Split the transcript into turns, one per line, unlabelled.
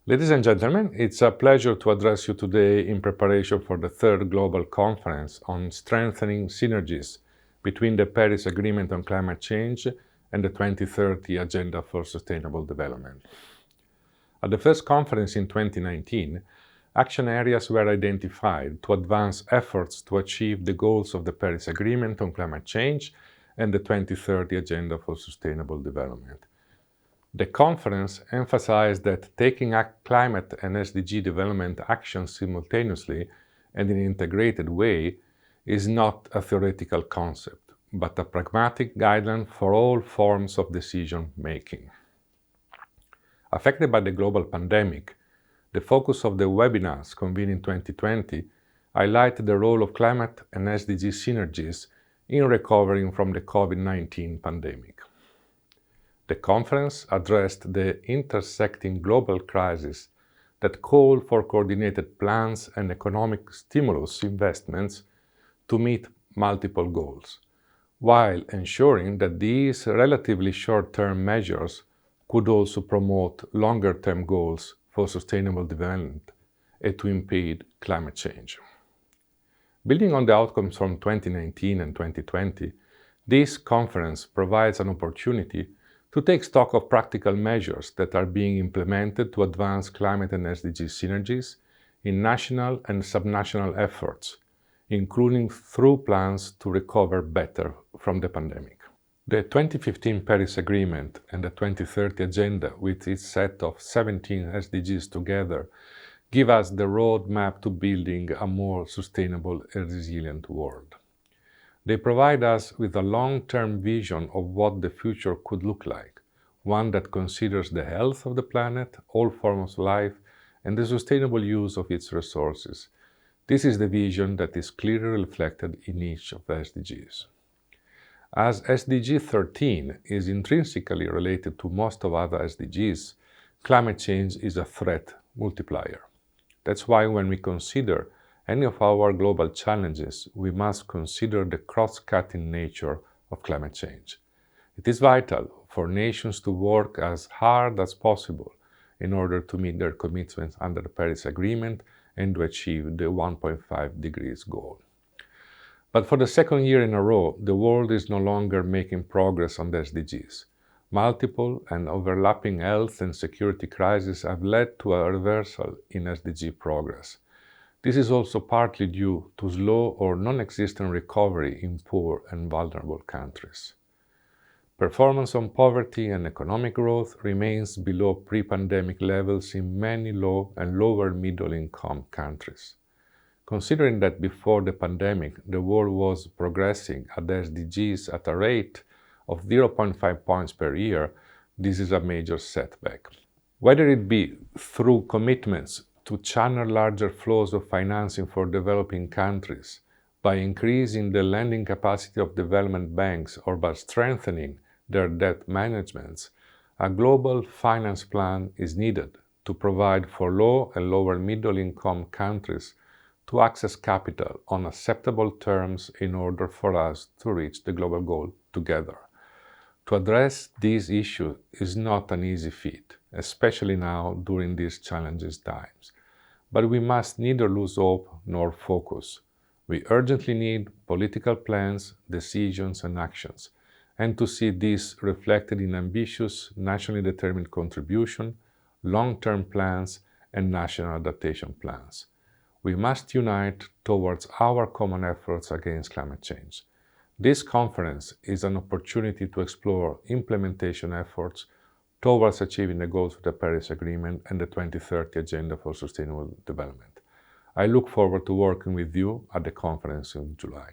Ladies and gentlemen, it's a pleasure to address you today in preparation for the third global conference on strengthening synergies between the Paris Agreement on climate change and the 2030 Agenda for Sustainable Development. At the first conference in 2019, action areas were identified to advance efforts to achieve the goals of the Paris Agreement on climate change and the 2030 Agenda for Sustainable Development. The conference emphasized that taking climate and SDG development actions simultaneously and in an integrated way is not a theoretical concept, but a pragmatic guideline for all forms of decision-making. Affected by the global pandemic, the focus of the webinars convened in 2020 highlighted the role of climate and SDG synergies in recovering from the COVID-19 pandemic. The conference addressed the intersecting global crises that call for coordinated plans and economic stimulus investments to meet multiple goals, while ensuring that these relatively short-term measures could also promote longer-term goals for sustainable development and to impede climate change. Building on the outcomes from 2019 and 2020, this conference provides an opportunity to take stock of practical measures that are being implemented to advance climate and SDG synergies in national and subnational efforts, including through plans to recover better from the pandemic. The 2015 Paris Agreement and the 2030 Agenda, with its set of 17 SDGs together, give us the roadmap to building a more sustainable and resilient world. They provide us with a long-term vision of what the future could look like, one that considers the health of the planet, all forms of life, and the sustainable use of its resources. This is the vision that is clearly reflected in each of the SDGs. As SDG 13 is intrinsically related to most of other SDGs, climate change is a threat multiplier. That's why when we consider any of our global challenges, we must consider the cross-cutting nature of climate change. It is vital for nations to work as hard as possible in order to meet their commitments under the Paris Agreement and to achieve the 1.5 degrees goal. But for the second year in a row, the world is no longer making progress on the SDGs. Multiple and overlapping health and security crises have led to a reversal in SDG progress. This is also partly due to slow or non-existent recovery in poor and vulnerable countries. Performance on poverty and economic growth remains below pre-pandemic levels in many low and lower middle-income countries. Considering that before the pandemic, the world was progressing at the SDGs at a rate of 0.5 points per year, this is a major setback. Whether it be through commitments to channel larger flows of financing for developing countries, by increasing the lending capacity of development banks, or by strengthening their debt managements, a global finance plan is needed to provide for low and lower middle-income countries to access capital on acceptable terms in order for us to reach the global goal together. To address these issues is not an easy feat, especially now during these challenging times. But we must neither lose hope nor focus. We urgently need political plans, decisions, and actions, and to see this reflected in ambitious, nationally determined contribution, long-term plans, and national adaptation plans. We must unite towards our common efforts against climate change. This conference is an opportunity to explore implementation efforts towards achieving the goals of the Paris Agreement and the 2030 Agenda for Sustainable Development. I look forward to working with you at the conference in July.